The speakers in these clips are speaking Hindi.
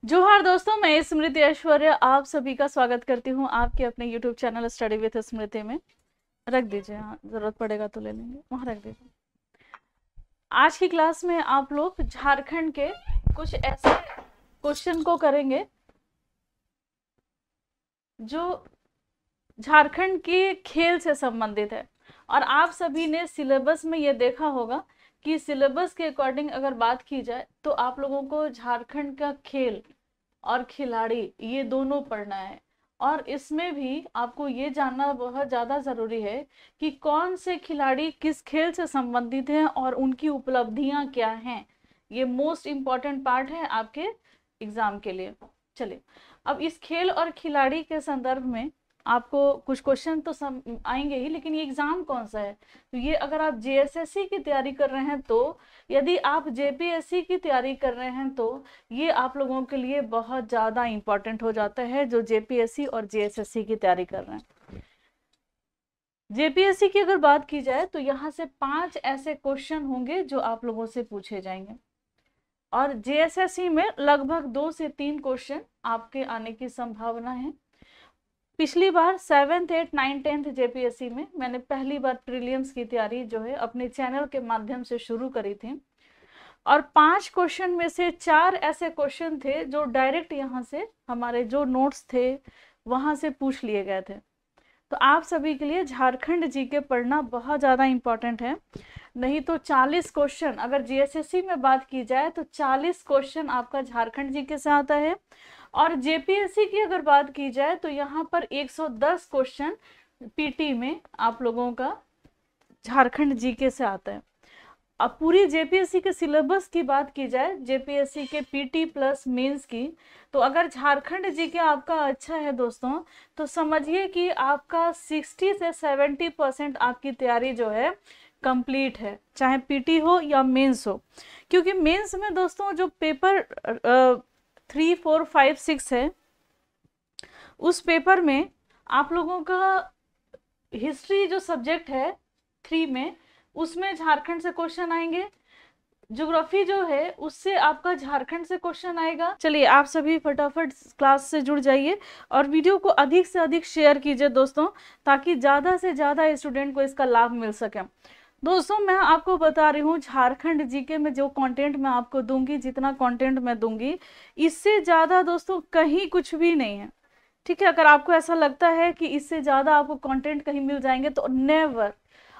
जोहार दोस्तों, मैं स्मृति ऐश्वर्य आप सभी का स्वागत करती हूँ आपके अपने YouTube चैनल स्टडी विथ स्मृति में। रख दीजिए, हाँ जरूरत पड़ेगा तो ले लेंगे, वहाँ रख दीजिए। आज की क्लास में आप लोग झारखंड के कुछ ऐसे क्वेश्चन को करेंगे जो झारखंड के खेल से संबंधित है। और आप सभी ने सिलेबस में ये देखा होगा कि सिलेबस के अकॉर्डिंग अगर बात की जाए तो आप लोगों को झारखंड का खेल और खिलाड़ी ये दोनों पढ़ना है। और इसमें भी आपको ये जानना बहुत ज़्यादा ज़रूरी है कि कौन से खिलाड़ी किस खेल से संबंधित हैं और उनकी उपलब्धियां क्या हैं। ये मोस्ट इम्पॉर्टेंट पार्ट है आपके एग्ज़ाम के लिए। चलिए, अब इस खेल और खिलाड़ी के संदर्भ में आपको कुछ क्वेश्चन तो आएंगे ही, लेकिन ये एग्ज़ाम कौन सा है? तो ये अगर आप जेएसएससी की तैयारी कर रहे हैं तो, यदि आप जेपीएससी की तैयारी कर रहे हैं तो ये आप लोगों के लिए बहुत ज़्यादा इम्पॉर्टेंट हो जाता है जो जेपीएससी और जेएसएससी की तैयारी कर रहे हैं। जेपीएससी की अगर बात की जाए तो यहाँ से 5 ऐसे क्वेश्चन होंगे जो आप लोगों से पूछे जाएंगे, और जेएसएससी में लगभग 2 से 3 क्वेश्चन आपके आने की संभावना है। पिछली बार 7th 8th 9th 10th JPSC में मैंने पहली बार प्रीलिम्स की तैयारी जो है अपने चैनल के माध्यम से शुरू करी थी, और 5 क्वेश्चन में से 4 ऐसे क्वेश्चन थे जो डायरेक्ट यहाँ से हमारे जो नोट्स थे वहाँ से पूछ लिए गए थे। तो आप सभी के लिए झारखंड जीके पढ़ना बहुत ज़्यादा इम्पॉर्टेंट है। नहीं तो 40 क्वेश्चन, अगर जीएसएससी में बात की जाए तो 40 क्वेश्चन आपका झारखंड जीके से आता है, और जेपीएससी की अगर बात की जाए तो यहाँ पर 110 क्वेश्चन पीटी में आप लोगों का झारखंड जीके से आता है। अब पूरी जेपीएससी के सिलेबस की बात की जाए, जेपीएससी के पीटी प्लस मेंस की, तो अगर झारखंड जीके आपका अच्छा है दोस्तों, तो समझिए कि आपका 60 से 70% आपकी तैयारी जो है कंप्लीट है, चाहे पीटी हो या मेंस हो। क्योंकि मेंस में दोस्तों जो पेपर 3 4 5 6 है, उस पेपर में आप लोगों का हिस्ट्री जो सब्जेक्ट है 3 में, उसमें झारखंड से क्वेश्चन आएंगे। ज्योग्राफी जो है उससे आपका झारखंड से क्वेश्चन आएगा। चलिए, आप सभी फटाफट क्लास से जुड़ जाइए और वीडियो को अधिक से अधिक शेयर कीजिए दोस्तों, ताकि ज़्यादा से ज़्यादा स्टूडेंट को इसका लाभ मिल सके। दोस्तों, मैं आपको बता रही हूँ झारखंड जीके में जो कंटेंट मैं आपको दूंगी, जितना कंटेंट मैं दूंगी, इससे ज़्यादा दोस्तों कहीं कुछ भी नहीं है। ठीक है, अगर आपको ऐसा लगता है कि इससे ज़्यादा आपको कंटेंट कहीं मिल जाएंगे तो नेवर,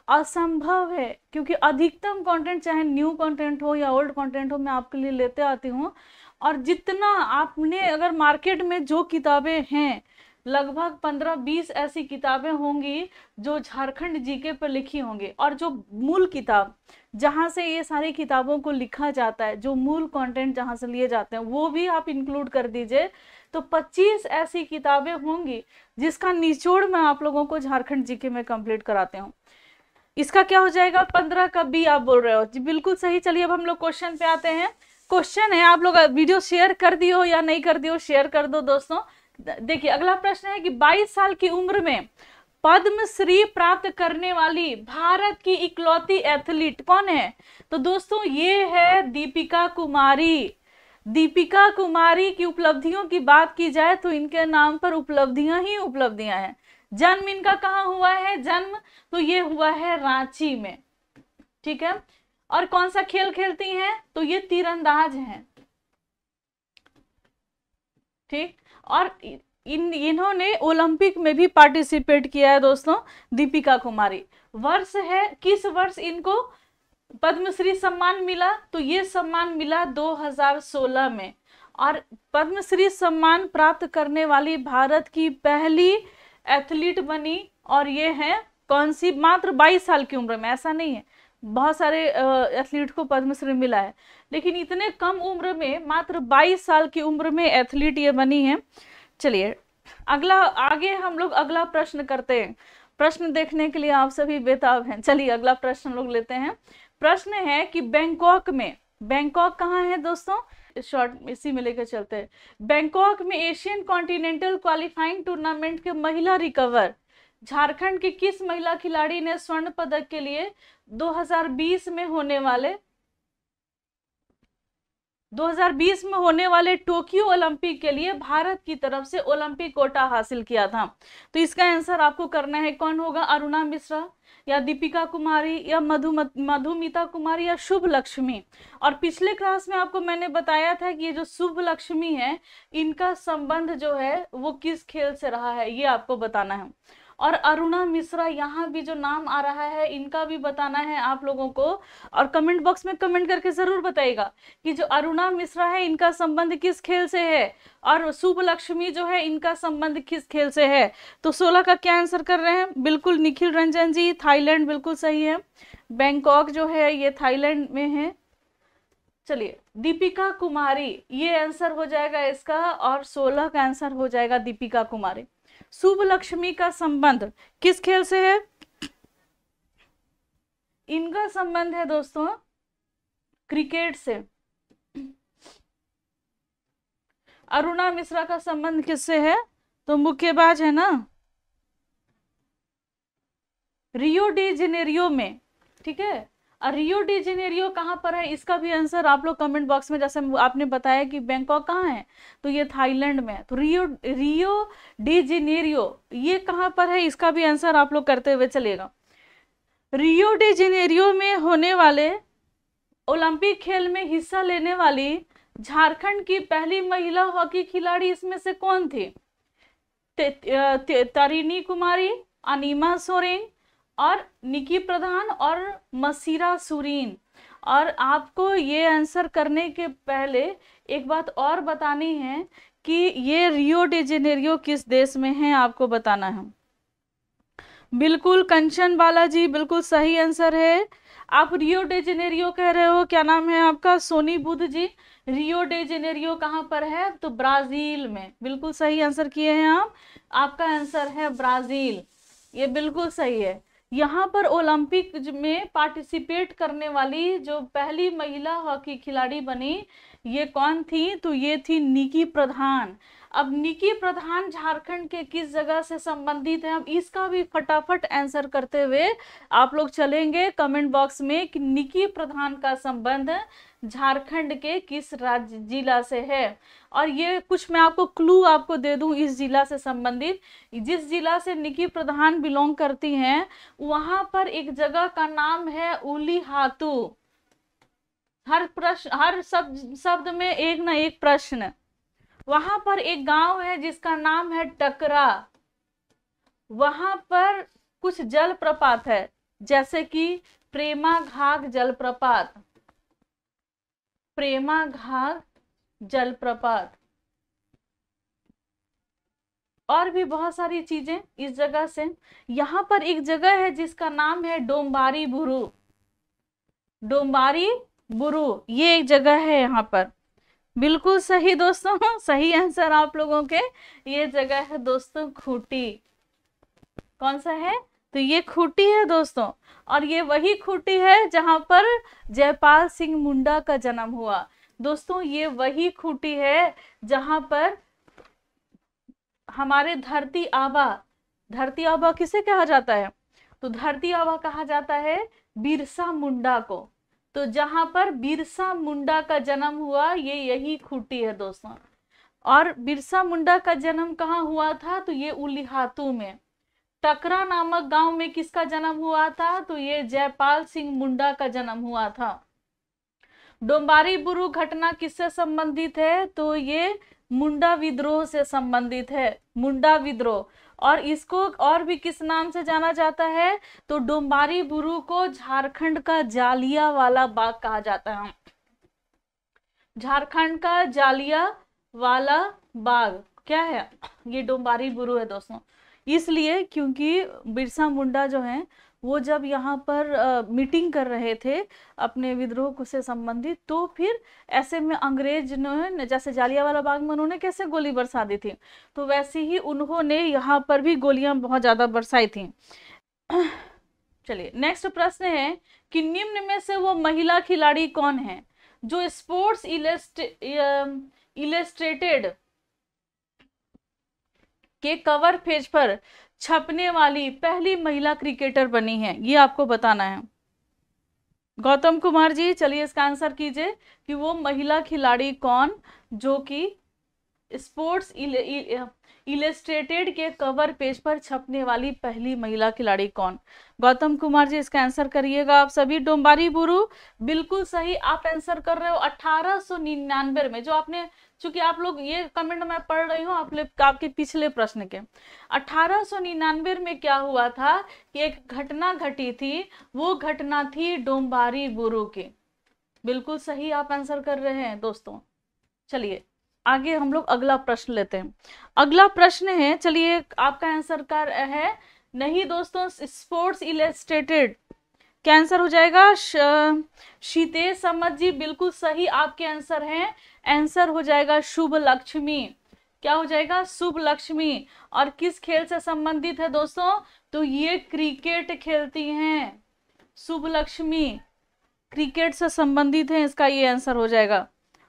असंभव है। क्योंकि अधिकतम कंटेंट, चाहे न्यू कंटेंट हो या ओल्ड कंटेंट हो, मैं आपके लिए लेते आती हूँ। और जितना आपने, अगर मार्केट में जो किताबें हैं, लगभग 15-20 ऐसी किताबें होंगी जो झारखंड जीके पर लिखी होंगी, और जो मूल किताब जहाँ से ये सारी किताबों को लिखा जाता है, जो मूल कंटेंट जहाँ से लिए जाते हैं, वो भी आप इंक्लूड कर दीजिए, तो 25 ऐसी किताबें होंगी जिसका निचोड़ मैं आप लोगों को झारखंड जीके में कंप्लीट कराते हूँ। इसका क्या हो जाएगा, 15 का बी आप बोल रहे हो जी, बिल्कुल सही। चलिए, अब हम लोग क्वेश्चन पे आते हैं। क्वेश्चन है, आप लोग वीडियो शेयर कर दियो या नहीं कर दियो, शेयर कर दो दोस्तों। देखिए, अगला प्रश्न है कि 22 साल की उम्र में पद्मश्री प्राप्त करने वाली भारत की इकलौती एथलीट कौन है? तो दोस्तों ये है दीपिका कुमारी। दीपिका कुमारी की उपलब्धियों की बात की जाए तो इनके नाम पर उपलब्धियां ही उपलब्धियां हैं। जन्म इनका कहाँ हुआ है? जन्म तो ये हुआ है रांची में। ठीक है, और कौन सा खेल खेलती हैं? तो ये तीरंदाज हैं। ठीक, और इन्होंने ओलंपिक में भी पार्टिसिपेट किया है दोस्तों, दीपिका कुमारी। वर्ष है, किस वर्ष इनको पद्मश्री सम्मान मिला? तो ये सम्मान मिला 2016 में। और पद्मश्री सम्मान प्राप्त करने वाली भारत की पहली एथलीट बनी, और ये है कौन सी? मात्र 22 साल की उम्र में। ऐसा नहीं है, बहुत सारे एथलीट को पद्मश्री मिला है, लेकिन इतने कम उम्र में, मात्र 22 साल की उम्र में एथलीट ये बनी है। चलिए, अगला, आगे हम लोग अगला प्रश्न करते हैं। प्रश्न देखने के लिए आप सभी बेताब हैं। चलिए, अगला प्रश्न हम लोग लेते हैं। प्रश्न है कि बैंकॉक में, बैंकॉक कहाँ है दोस्तों? शॉर्ट इसी में लेकर चलते हैं। बैंकॉक में एशियन कॉन्टिनेंटल क्वालिफाइंग टूर्नामेंट के महिला रिकवर झारखंड की किस महिला खिलाड़ी ने स्वर्ण पदक के लिए 2020 में होने वाले 2020 में होने वाले टोक्यो ओलंपिक के लिए भारत की तरफ से ओलंपिक कोटा हासिल किया था। तो इसका आंसर आपको करना है, कौन होगा? अरुणा मिश्रा या दीपिका कुमारी या मधुमिता कुमारी या शुभ लक्ष्मी। और पिछले क्लास में आपको मैंने बताया था कि ये जो शुभ लक्ष्मी है, इनका संबंध जो है वो किस खेल से रहा है, ये आपको बताना है। और अरुणा मिश्रा, यहाँ भी जो नाम आ रहा है, इनका भी बताना है आप लोगों को। और कमेंट बॉक्स में कमेंट करके जरूर बताइएगा कि जो अरुणा मिश्रा है, इनका संबंध किस खेल से है, और शुभ लक्ष्मी जो है, इनका संबंध किस खेल से है। तो 16 का क्या आंसर कर रहे हैं? बिल्कुल निखिल रंजन जी, थाईलैंड बिल्कुल सही है। बैंकॉक जो है ये थाईलैंड में है। चलिए, दीपिका कुमारी, ये आंसर हो जाएगा इसका, और 16 का आंसर हो जाएगा दीपिका कुमारी। शुभ लक्ष्मी का संबंध किस खेल से है? इनका संबंध है दोस्तों क्रिकेट से। अरुणा मिश्रा का संबंध किससे है? तो मुक्केबाज है ना, रियो डी जेनेरियो में, ठीक है। और रियो डी जेनेरियो कहाँ पर है, इसका भी आंसर आप लोग कमेंट बॉक्स में, जैसे आपने बताया कि बैंकॉक कहाँ है, तो ये थाईलैंड में है। तो रियो डी जेनेरियो ये कहाँ पर है, इसका भी आंसर आप लोग करते हुए चलेगा। रियो डी जेनेरियो में होने वाले ओलंपिक खेल में हिस्सा लेने वाली झारखंड की पहली महिला हॉकी खिलाड़ी इसमें से कौन थी? तारिणी कुमारी, अनीमा सोरेन और निकी प्रधान और मसीरा सुरीन। और आपको ये आंसर करने के पहले एक बात और बतानी है कि ये रियो डी जेनेरियो किस देश में है, आपको बताना है। बिल्कुल कंचन बालाजी, बिल्कुल सही आंसर है। आप रियो डी जेनेरियो कह रहे हो, क्या नाम है आपका? सोनी बुध जी। रियो डी जेनेरियो कहाँ पर है? तो ब्राजील में, बिल्कुल सही आंसर किए हैं आप। आपका आंसर है ब्राजील, ये बिल्कुल सही है। यहाँ पर ओलंपिक में पार्टिसिपेट करने वाली जो पहली महिला हॉकी खिलाड़ी बनी, ये कौन थी? तो ये थी निकी प्रधान। अब निकी प्रधान झारखंड के किस जगह से संबंधित है, अब इसका भी फटाफट आंसर करते हुए आप लोग चलेंगे कमेंट बॉक्स में कि निकी प्रधान का संबंध झारखंड के किस राज्य जिला से है। और ये कुछ मैं आपको क्लू आपको दे दूं इस जिला से संबंधित, जिस जिला से निकी प्रधान बिलोंग करती हैं, वहां पर एक जगह का नाम है उलीहातू। हर प्रश्न, हर शब्द में एक ना एक प्रश्न। वहां पर एक गांव है जिसका नाम है टकरा। वहां पर कुछ जलप्रपात है, जैसे कि प्रेमा घाघ जलप्रपात, प्रेमा घाघ जलप्रपात, और भी बहुत सारी चीजें इस जगह से। यहाँ पर एक जगह है जिसका नाम है डोम्बारी बुरु। डोम्बारी बुरु ये एक जगह है यहाँ पर। बिल्कुल सही दोस्तों, सही आंसर आप लोगों के। ये जगह है दोस्तों खूंटी। कौन सा है? तो ये खूंटी है दोस्तों। और ये वही खूंटी है जहां पर जयपाल सिंह मुंडा का जन्म हुआ। दोस्तों ये वही खूंटी है जहां पर हमारे धरती आबा किसे कहा जाता है? तो धरती आबा कहा जाता है बिरसा मुंडा को। तो जहां पर बिरसा मुंडा का जन्म हुआ, ये यही खूंटी है दोस्तों। और बिरसा मुंडा का जन्म कहाँ हुआ था? तो ये उलीहातू में। टकरा नामक गांव में किसका जन्म हुआ था? तो ये जयपाल सिंह मुंडा का जन्म हुआ था। डोम्बारी बुरु घटना किससे संबंधित है? तो ये मुंडा विद्रोह से संबंधित है, मुंडा विद्रोह। और इसको और भी किस नाम से जाना जाता है? तो डोम्बारी बुरु को झारखंड का जालियावाला बाग कहा जाता है। झारखंड का जालियावाला बाग क्या है? ये डोम्बारी बुरु है दोस्तों। इसलिए क्योंकि बिरसा मुंडा जो है वो जब यहाँ पर मीटिंग कर रहे थे अपने विद्रोह से संबंधित, तो फिर ऐसे में अंग्रेज ने, जैसे जालियावाला बाग में उन्होंने कैसे गोली बरसा दी थी, तो वैसे ही उन्होंने यहाँ पर भी गोलियां बहुत ज्यादा बरसाई थी। चलिए नेक्स्ट प्रश्न है कि निम्न में से वो महिला खिलाड़ी कौन है जो स्पोर्ट्स इलस्ट्रेटेड के कवर पेज पर छपने वाली पहली महिला क्रिकेटर बनी है? ये आपको बताना है। गौतम कुमार जी चलिए इसका आंसर कीजिए कि वो महिला खिलाड़ी कौन जो कि स्पोर्ट्स इलस्ट्रेटेड के कवर पेज पर छपने वाली पहली महिला खिलाड़ी कौन। गौतम कुमार जी इसका आंसर करिएगा आप सभी। डोम्बारी बुरु बिल्कुल सही आप आंसर कर रहे हो 1899 में, जो आपने, चूंकि आप लोग ये कमेंट मैं पढ़ रही हूँ आपके पिछले प्रश्न के, 1899 में क्या हुआ था कि एक घटना घटी थी, वो घटना थी डोम्बारी बुरु की। बिल्कुल सही आप आंसर कर रहे हैं दोस्तों। चलिए आगे हम लोग अगला प्रश्न लेते हैं। अगला प्रश्न है, चलिए आपका आंसर कर है नहीं दोस्तों, स्पोर्ट्स इलस्ट्रेटेड, क्या आंसर हो जाएगा? शीतेश समद जी बिल्कुल सही आपके आंसर हैं। आंसर हो जाएगा शुभ लक्ष्मी। क्या हो जाएगा? शुभ लक्ष्मी। और किस खेल से संबंधित है दोस्तों? तो ये क्रिकेट खेलती हैं। शुभ लक्ष्मी क्रिकेट से संबंधित है, इसका ये आंसर हो जाएगा।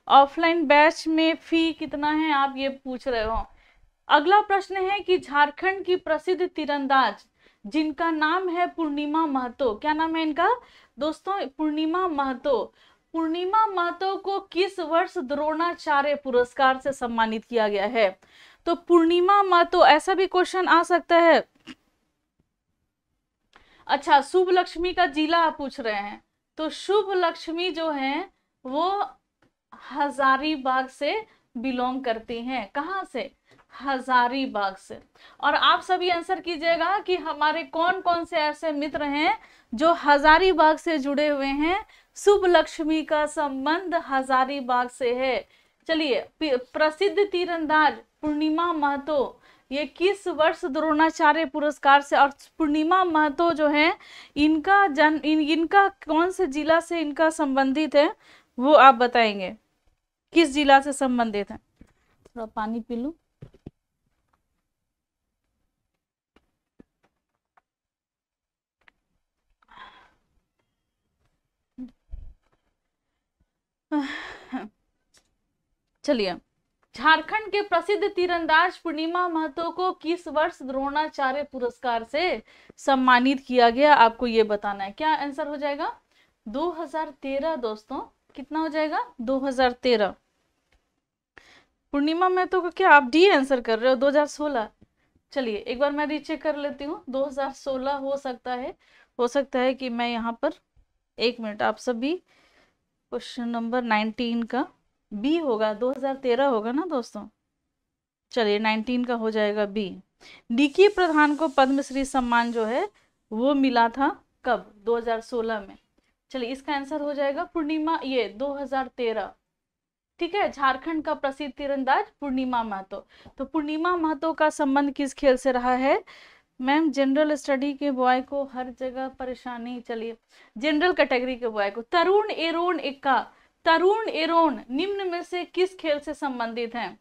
ऑफलाइन बैच में फी कितना है आप ये पूछ रहे हो। अगला प्रश्न है कि झारखंड की प्रसिद्ध तीरंदाज जिनका नाम है पूर्णिमा महतो, क्या नाम है इनका दोस्तों? पूर्णिमा महतो। पूर्णिमा महतो को किस वर्ष द्रोणाचार्य पुरस्कार से सम्मानित किया गया है? तो पूर्णिमा महतो, ऐसा भी क्वेश्चन आ सकता है। अच्छा, शुभ लक्ष्मी का जिला आप पूछ रहे हैं, तो शुभ लक्ष्मी जो है वो हजारीबाग से बिलोंग करती हैं। कहां से? हजारीबाग से। और आप सभी आंसर कीजिएगा कि हमारे कौन कौन से ऐसे मित्र हैं जो हजारीबाग से जुड़े हुए हैं। शुभ लक्ष्मी का संबंध हजारीबाग से है। चलिए, प्रसिद्ध तीरंदाज पूर्णिमा महतो ये किस वर्ष द्रोणाचार्य पुरस्कार से, और पूर्णिमा महतो जो है इनका इनका कौन से जिला से इनका संबंधित है वो आप बताएंगे, किस जिला से संबंधित है। थोड़ा पानी पी लूं। चलिए, झारखंड के प्रसिद्ध तीरंदाज पूर्णिमा महतो को किस वर्ष द्रोणाचार्य पुरस्कार से सम्मानित किया गया, आपको ये बताना है। क्या आंसर हो जाएगा? 2013 दोस्तों। कितना हो जाएगा? 2013। पूर्णिमा महतो को क्या आप डी आंसर कर रहे हो? 2016। चलिए एक बार मैं रीचेक कर लेती हूँ। 2016 हो सकता है कि मैं यहाँ पर, एक मिनट, आप सभी क्वेश्चन नंबर 19 का बी होगा, 2013 होगा ना दोस्तों। चलिए 19 का हो जाएगा बी। डीके प्रधान को पद्मश्री सम्मान जो है वो मिला था कब? 2016 में। चलिए इसका आंसर हो जाएगा पूर्णिमा, ये 2013। ठीक है, झारखंड का प्रसिद्ध तीरंदाज पूर्णिमा महतो। तो पूर्णिमा महतो का संबंध किस खेल से रहा है? मैम जनरल स्टडी के बॉय को हर जगह परेशानी। चलिए, जनरल कैटेगरी के बॉय को तरुण एरोन इक्का, तरुण एरोन निम्न में से किस खेल से संबंधित हैं?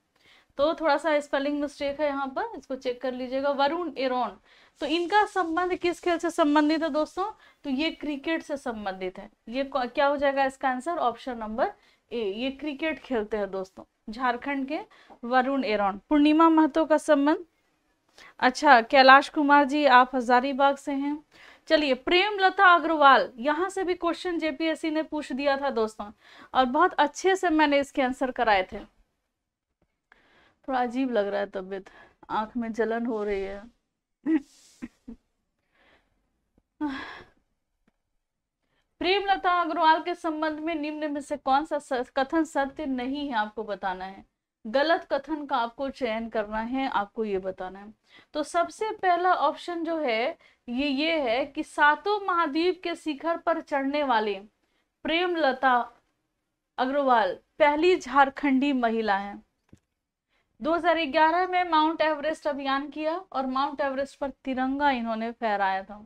तो थोड़ा सा स्पेलिंग मिस्टेक है यहाँ पर, इसको चेक कर लीजिएगा। वरुण एरोन, तो इनका संबंध किस खेल से संबंधित है दोस्तों? तो ये क्रिकेट से संबंधित है। ये क्या हो जाएगा इसका आंसर? ऑप्शन नंबर ए, ये क्रिकेट खेलते हैं दोस्तों। झारखंड के वरुण एरोन। पूर्णिमा महतो का संबंध, अच्छा कैलाश कुमार जी आप हजारीबाग से हैं। चलिए, प्रेमलता अग्रवाल, यहां से भी क्वेश्चन जेपीएससी ने पूछ दिया था दोस्तों, और बहुत अच्छे से मैंने इसके आंसर कराए थे। थोड़ा अजीब लग रहा है तबीयत, आंख में जलन हो रही है। प्रेमलता अग्रवाल के संबंध में निम्न में से कौन सा कथन सत्य नहीं है, आपको बताना है। गलत कथन का आपको चयन करना है, आपको ये बताना है। तो सबसे पहला ऑप्शन जो है ये है कि सातों महाद्वीप के शिखर पर चढ़ने वाली प्रेमलता अग्रवाल पहली झारखंडी महिला है। 2011 में माउंट एवरेस्ट अभियान किया और माउंट एवरेस्ट पर तिरंगा इन्होंने फहराया था।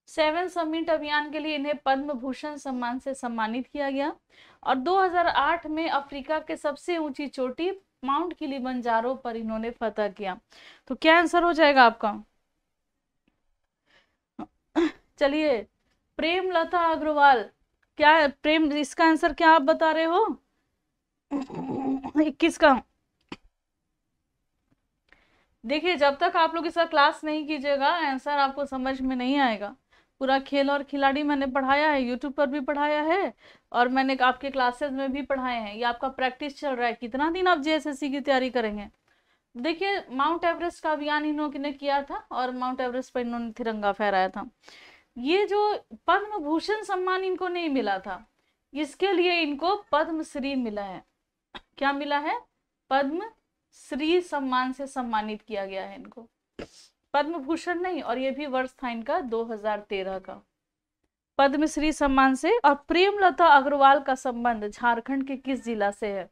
7 समिट अभियान के लिए इन्हें पद्म भूषण सम्मान से सम्मानित किया गया। और 2008 में अफ्रीका के सबसे ऊंची चोटी माउंट किलिमंजारो पर इन्होंने फतह किया। तो क्या आंसर हो जाएगा आपका? चलिए, प्रेमलता अग्रवाल, क्या प्रेम, इसका आंसर क्या आप बता रहे हो? 21 का। देखिए, जब तक आप लोग इसका क्लास नहीं कीजिएगा आंसर आपको समझ में नहीं आएगा। पूरा खेल और खिलाड़ी मैंने पढ़ाया है, यूट्यूब पर भी पढ़ाया है और मैंने आपके क्लासेस में भी पढ़ाए हैं। ये आपका प्रैक्टिस चल रहा है। कितना दिन आप जेएसएससी की तैयारी करेंगे? देखिए, माउंट एवरेस्ट का अभियान इन्होंने किया था और माउंट एवरेस्ट पर इन्होंने तिरंगा फहराया था। ये जो पद्म भूषण सम्मान इनको नहीं मिला था, इसके लिए इनको पद्मश्री मिला है। क्या मिला है? पद्म श्री सम्मान से सम्मानित किया गया है इनको, पद्म भूषण नहीं। और ये भी वर्ष था इनका 2013 का, पद्मश्री सम्मान से। और प्रेमलता अग्रवाल का संबंध झारखंड के किस जिला से है?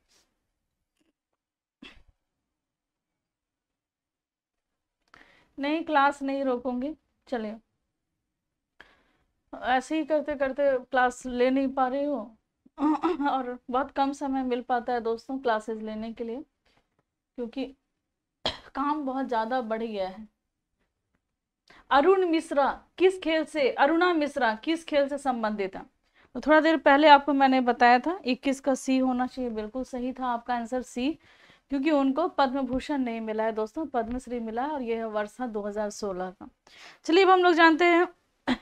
नहीं, क्लास नहीं रोकूंगी, चलिए। ऐसे ही करते करते क्लास ले नहीं पा रही हो और बहुत कम समय मिल पाता है दोस्तों क्लासेस लेने के लिए, क्योंकि काम बहुत ज़्यादा बढ़ गया है। अरुणा मिश्रा किस खेल से संबंधित है? तो थोड़ा देर पहले आपको मैंने बताया था 21 का सी होना चाहिए, बिल्कुल सही था आपका आंसर सी, क्योंकि उनको पद्म भूषण नहीं मिला है दोस्तों, पद्मश्री मिला है और यह वर्ष था 2016 का। चलिए अब हम लोग जानते हैं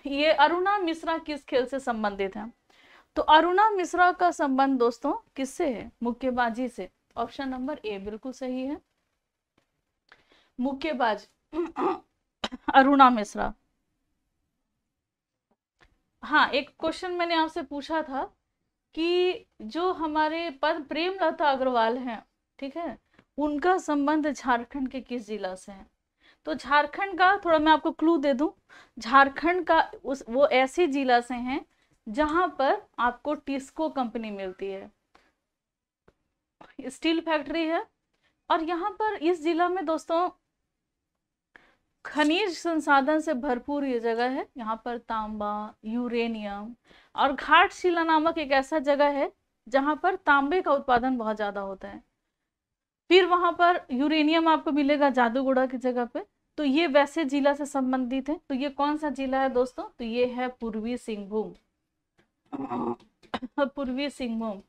ये अरुणा मिश्रा किस खेल से संबंधित है। तो अरुणा मिश्रा का संबंध दोस्तों किससे है? मुक्केबाजी से। ऑप्शन नंबर ए बिल्कुल सही है, मुक्केबाज अरुणा मिश्रा। हाँ, एक क्वेश्चन मैंने आपसे पूछा था कि जो हमारे प्रेमलता अग्रवाल हैं, ठीक है, उनका संबंध झारखंड के किस जिला से है? तो झारखंड का थोड़ा मैं आपको क्लू दे दूं, झारखंड का वो ऐसी जिला से हैं जहां पर आपको टिस्को कंपनी मिलती है, स्टील फैक्ट्री है। और यहाँ पर इस जिला में दोस्तों खनिज संसाधन से भरपूर ये जगह है। यहाँ पर तांबा, यूरेनियम और घाटशिला नामक एक ऐसा जगह है जहाँ पर तांबे का उत्पादन बहुत ज्यादा होता है। फिर वहां पर यूरेनियम आपको मिलेगा जादूगोड़ा की जगह पे। तो ये वैसे जिला से संबंधित है। तो ये कौन सा जिला है दोस्तों? तो ये है पूर्वी सिंहभूम पूर्वी सिंहभूम,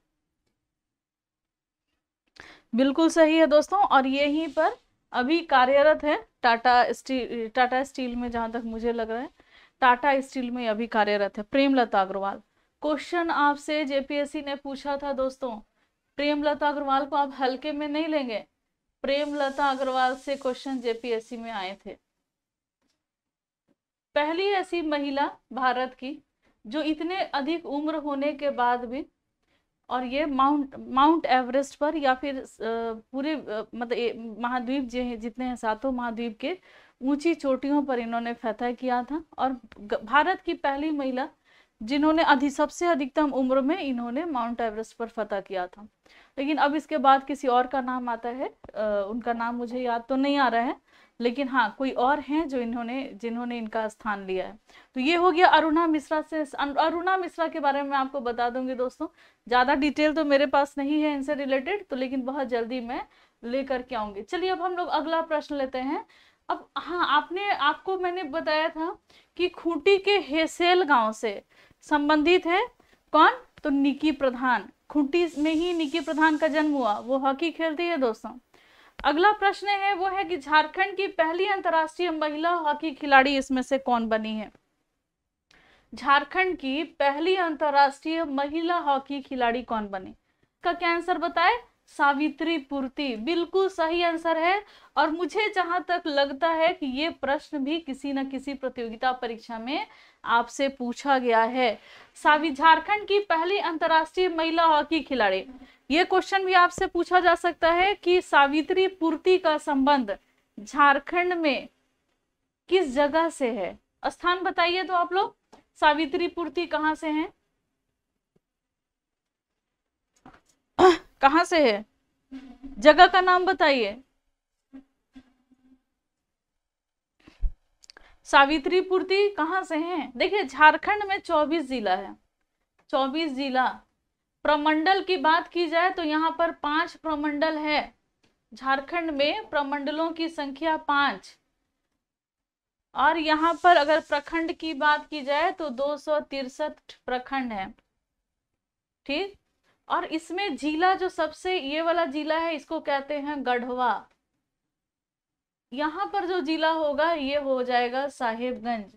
बिल्कुल सही है दोस्तों। और यहीं पर अभी कार्यरत है टाटा स्टील में, जहां तक मुझे लग रहा है टाटा स्टील में अभी कार्यरत है प्रेमलता अग्रवाल। क्वेश्चन आपसे जेपीएससी ने पूछा था दोस्तों, प्रेमलता अग्रवाल को आप हल्के में नहीं लेंगे, प्रेमलता अग्रवाल से क्वेश्चन जेपीएससी में आए थे। पहली ऐसी महिला भारत की जो इतने अधिक उम्र होने के बाद भी, और ये माउंट एवरेस्ट पर या फिर पूरे मतलब महाद्वीप जितने हैं, सातों महाद्वीप के ऊंची चोटियों पर इन्होंने फतह किया था। और भारत की पहली महिला जिन्होंने सबसे अधिकतम उम्र में इन्होंने माउंट एवरेस्ट पर फतह किया था। लेकिन अब इसके बाद किसी और का नाम आता है, उनका नाम मुझे याद तो नहीं आ रहा है, लेकिन हाँ कोई और हैं जो जिन्होंने इनका स्थान लिया है। तो ये हो गया अरुणा मिश्रा से। अरुणा मिश्रा के बारे में आपको बता दूंगी दोस्तों, ज़्यादा डिटेल तो मेरे पास नहीं है इनसे रिलेटेड, तो लेकिन बहुत जल्दी मैं लेकर के आऊंगी। चलिए अब हम लोग अगला प्रश्न लेते हैं। अब हाँ, आपको मैंने बताया था कि खूंटी के हेसेल गांव से संबंधित है कौन? तो निकी प्रधान। खूंटी में ही निकी प्रधान का जन्म हुआ, वो हॉकी खेलती है दोस्तों। अगला प्रश्न है वो है कि झारखंड की पहली अंतर्राष्ट्रीय महिला हॉकी खिलाड़ी इसमें से कौन बनी है? झारखंड की पहली अंतर्राष्ट्रीय महिला हॉकी खिलाड़ी कौन बनी? इसका क्या आंसर बताए? सावित्री पूर्ति, बिल्कुल सही आंसर है। और मुझे जहां तक लगता है कि ये प्रश्न भी किसी न किसी प्रतियोगिता परीक्षा में आपसे पूछा गया है। झारखंड की पहली अंतर्राष्ट्रीय महिला हॉकी खिलाड़ी, ये क्वेश्चन भी आपसे पूछा जा सकता है कि सावित्री पूर्ति का संबंध झारखंड में किस जगह से है? स्थान बताइए तो आप लोग, सावित्री पूर्ति कहां से हैं? कहां से है? जगह का नाम बताइए। सावित्री पूर्ति कहां से हैं? देखिए झारखंड में 24 जिला है, 24 जिला। प्रमंडल की बात की जाए तो यहाँ पर 5 प्रमंडल है। झारखंड में प्रमंडलों की संख्या 5। और यहाँ पर अगर प्रखंड की बात की जाए तो 263 प्रखंड है, ठीक। और इसमें जिला जो सबसे ये वाला जिला है इसको कहते हैं गढ़वा। यहाँ पर जो जिला होगा ये हो जाएगा साहेबगंज।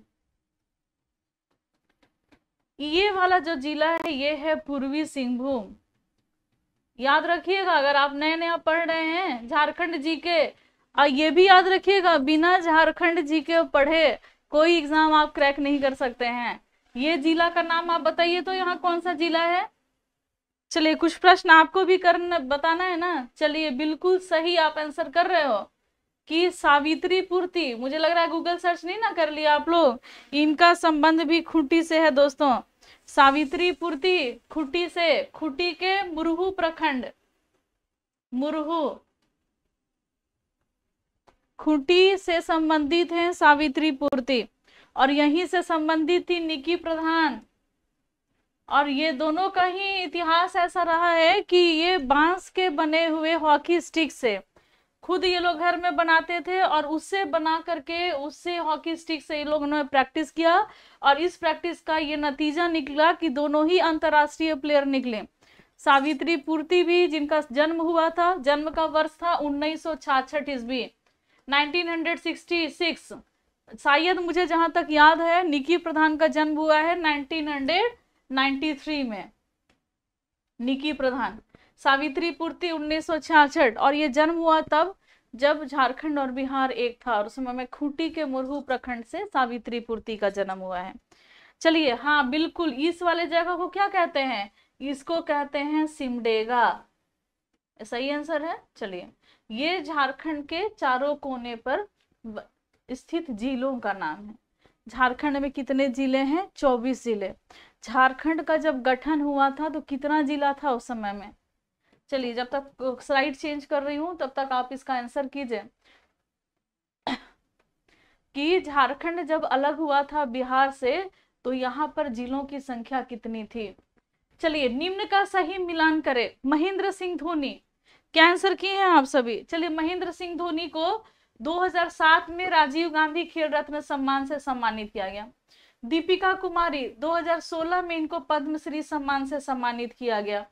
ये वाला जो जिला है ये है पूर्वी सिंहभूम। याद रखिएगा, अगर आप नए नया पढ़ रहे हैं झारखंड जीके, और ये भी याद रखिएगा, बिना झारखंड जीके पढ़े कोई एग्जाम आप क्रैक नहीं कर सकते हैं। ये जिला का नाम आप बताइए तो यहाँ कौन सा जिला है। चलिए कुछ प्रश्न आपको भी करना बताना है ना। चलिए बिल्कुल सही आप आंसर कर रहे हो कि सावित्री पूर्ति, मुझे लग रहा है गूगल सर्च नहीं ना कर लिया आप लोग, इनका संबंध भी खूंटी से है दोस्तों। सावित्री पूर्ति खूंटी से, खूंटी के मुरहू प्रखंड, मुरहू खूंटी से संबंधित हैं सावित्री पूर्ति, और यहीं से संबंधित थी निकी प्रधान। और ये दोनों का ही इतिहास ऐसा रहा है कि ये बांस के बने हुए हॉकी स्टिक से खुद ये लोग घर में बनाते थे, और उससे बना करके उससे हॉकी स्टिक से ये लोगों ने प्रैक्टिस किया, और इस प्रैक्टिस का ये नतीजा निकला कि दोनों ही अंतर्राष्ट्रीय प्लेयर निकले। सावित्री पूर्ति भी, जिनका जन्म हुआ था, जन्म का वर्ष था 1966 ईस्वी, 1966। शायद मुझे जहां तक याद है निकी प्रधान का जन्म हुआ है 1993 में। निकी प्रधान, सावित्री पूर्ति 1966, और ये जन्म हुआ तब जब झारखंड और बिहार एक था, और उस समय में खूंटी के मुरहू प्रखंड से सावित्री पूर्ति का जन्म हुआ है। चलिए हाँ बिल्कुल, इस वाले जगह को क्या कहते हैं, इसको कहते हैं सिमडेगा, सही आंसर है। चलिए, ये झारखंड के चारों कोने पर स्थित जिलों का नाम है। झारखंड में कितने जिले हैं, 24 जिले। झारखंड का जब गठन हुआ था तो कितना जिला था उस समय में। चलिए जब तक स्लाइड चेंज कर रही हूं तब तक आप इसका आंसर कीजिए कि झारखंड जब अलग हुआ था बिहार से तो यहाँ पर जिलों की संख्या कितनी थी। चलिए निम्न का सही मिलान करें। महेंद्र सिंह धोनी, क्या आंसर किए हैं आप सभी। चलिए, महेंद्र सिंह धोनी को 2007 में राजीव गांधी खेल रत्न सम्मान से सम्मानित किया गया। दीपिका कुमारी 2016 में इनको पद्मश्री सम्मान से सम्मानित किया गया।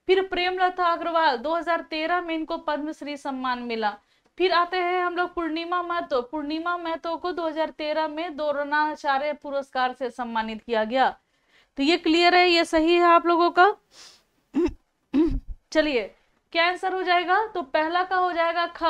फिर प्रेमलता अग्रवाल 2013 में इनको पद्मश्री सम्मान मिला। फिर आते हैं हम लोग पूर्णिमा महतो, पूर्णिमा महतो को 2013 में द्रोणाचार्य पुरस्कार से सम्मानित किया गया। तो ये क्लियर है, ये सही है आप लोगों का। चलिए क्या आंसर हो जाएगा, तो पहला का हो जाएगा ख,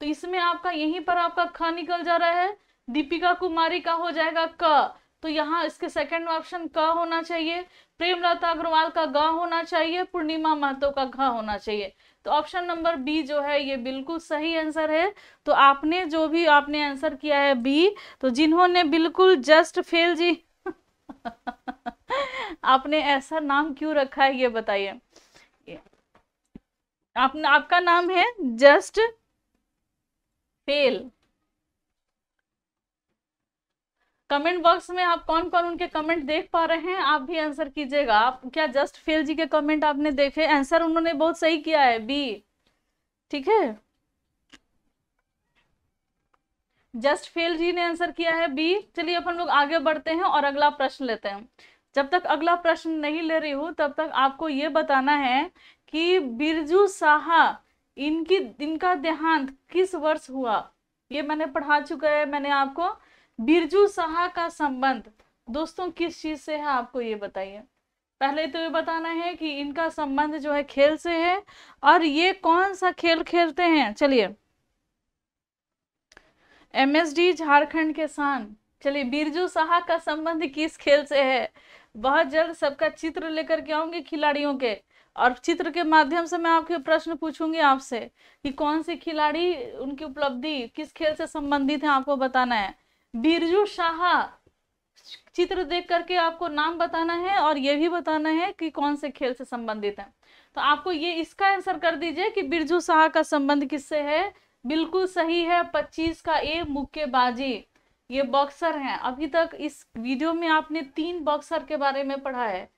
तो इसमें आपका यहीं पर आपका ख निकल जा रहा है। दीपिका कुमारी का हो जाएगा क, तो यहाँ इसके सेकंड ऑप्शन क होना चाहिए। प्रेमलता अग्रवाल का ग होना चाहिए, पूर्णिमा महतो का घ होना चाहिए। तो ऑप्शन नंबर बी जो है ये बिल्कुल सही आंसर है। तो आपने जो भी आपने आंसर किया है बी, तो जिन्होंने बिल्कुल जस्ट फेल जी आपने ऐसा नाम क्यों रखा है ये बताइए। आपका नाम है जस्ट फेल। कमेंट बॉक्स में आप कौन कौन उनके कमेंट देख पा रहे हैं आप भी आंसर कीजिएगा। आप क्या जस्ट फेल जी के कमेंट आपने देखे, आंसर उन्होंने बहुत सही किया है बी, ठीक है। जस्ट फेल जी ने आंसर किया है बी। चलिए अपन लोग आगे बढ़ते हैं और अगला प्रश्न लेते हैं। जब तक अगला प्रश्न नहीं ले रही हूं तब तक आपको ये बताना है कि बिरजू साहा इनका देहांत किस वर्ष हुआ। ये मैंने पढ़ा चुका है मैंने आपको। बिरजू साहा का संबंध दोस्तों किस चीज से है आपको ये बताइए। पहले तो ये बताना है कि इनका संबंध जो है खेल से है, और ये कौन सा खेल खेलते हैं। चलिए, एमएसडी झारखंड के शान। चलिए, बिरजू साहा का संबंध किस खेल से है। बहुत जल्द सबका चित्र लेकर के आऊंगी खिलाड़ियों के, और चित्र के माध्यम से मैं आपके प्रश्न पूछूंगी आपसे कि कौन से खिलाड़ी उनकी उपलब्धि किस खेल से संबंधित है, आपको बताना है। बिरजू साहा, चित्र देख करके आपको नाम बताना है और ये भी बताना है कि कौन से खेल से संबंधित है। तो आपको ये इसका आंसर कर दीजिए कि बिरजू साहा का संबंध किससे है। बिल्कुल सही है, 25 का ए, मुक्केबाजी। ये बॉक्सर हैं। अभी तक इस वीडियो में आपने 3 बॉक्सर के बारे में पढ़ा है,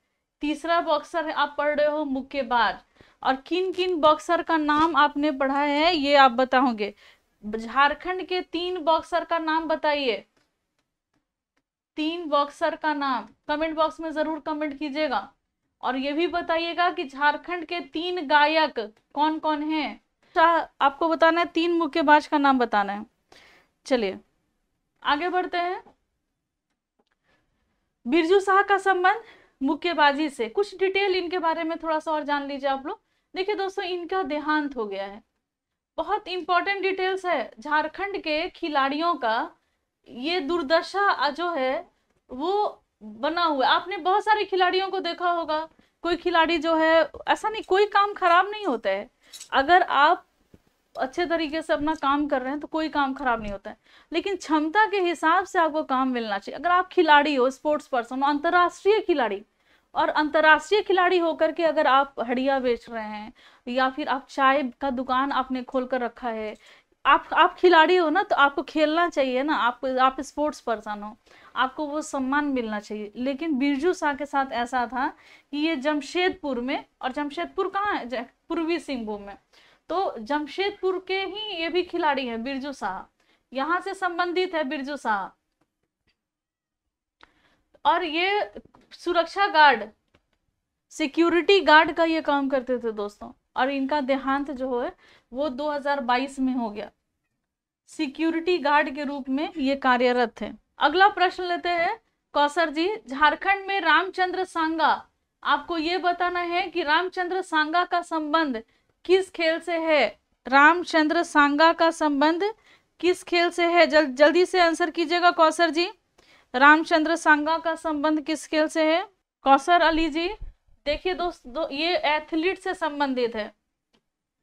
तीसरा बॉक्सर आप पढ़ रहे हो मुक्केबाज। और किन किन बॉक्सर का नाम आपने पढ़ा है ये आप बताओगे। झारखंड के 3 बॉक्सर का नाम बताइए, 3 बॉक्सर का नाम कमेंट बॉक्स में जरूर कमेंट कीजिएगा। और ये भी बताइएगा कि झारखंड के 3 गायक कौन कौन हैं। आपको बताना है, 3 मुक्केबाज का नाम बताना है। चलिए आगे बढ़ते हैं। बिरजू साहा का संबंध मुक्केबाजी से। कुछ डिटेल इनके बारे में थोड़ा सा और जान लीजिए आप लोग। देखिए दोस्तों, इनका देहांत हो गया है। बहुत इंपॉर्टेंट डिटेल्स है। झारखंड के खिलाड़ियों का ये दुर्दशा जो है वो बना हुआ है। आपने बहुत सारे खिलाड़ियों को देखा होगा, कोई खिलाड़ी जो है, ऐसा नहीं, कोई काम खराब नहीं होता है। अगर आप अच्छे तरीके से अपना काम कर रहे हैं तो कोई काम खराब नहीं होता है, लेकिन क्षमता के हिसाब से आपको काम मिलना चाहिए। अगर आप खिलाड़ी हो, स्पोर्ट्स पर्सन हो, अंतर्राष्ट्रीय खिलाड़ी, और अंतर्राष्ट्रीय खिलाड़ी होकर के अगर आप हड़िया बेच रहे हैं या फिर आप चाय का दुकान आपने खोल कर रखा है, आप खिलाड़ी हो ना, तो आपको खेलना चाहिए ना, आप स्पोर्ट्स पर्सन हो, आपको वो सम्मान मिलना चाहिए। लेकिन बिरजू शाह के साथ ऐसा था कि ये जमशेदपुर में, और जमशेदपुर कहाँ है, पूर्वी सिंहभूम में, तो जमशेदपुर के ही ये भी खिलाड़ी है बिरजू शाह, यहाँ से संबंधित है बिरजू शाह। और ये सुरक्षा गार्ड, सिक्योरिटी गार्ड का ये काम करते थे दोस्तों, और इनका देहांत जो है वो 2022 में हो गया। सिक्योरिटी गार्ड के रूप में ये कार्यरत थे। अगला प्रश्न लेते हैं कौसर जी। झारखंड में रामचंद्र सांगा, आपको ये बताना है कि रामचंद्र सांगा का संबंध किस खेल से है। रामचंद्र सांगा का संबंध किस खेल से है? जल्दी से आंसर कीजिएगा कौसर जी। रामचंद्र सांगा का संबंध किस खेल से है? कौसर अली जी, देखिए दोस्तों ये एथलीट से संबंधित है।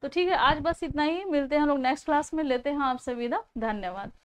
तो ठीक है, आज बस इतना ही, मिलते हैं हम लोग नेक्स्ट क्लास में, लेते हैं आपसे विदा, धन्यवाद।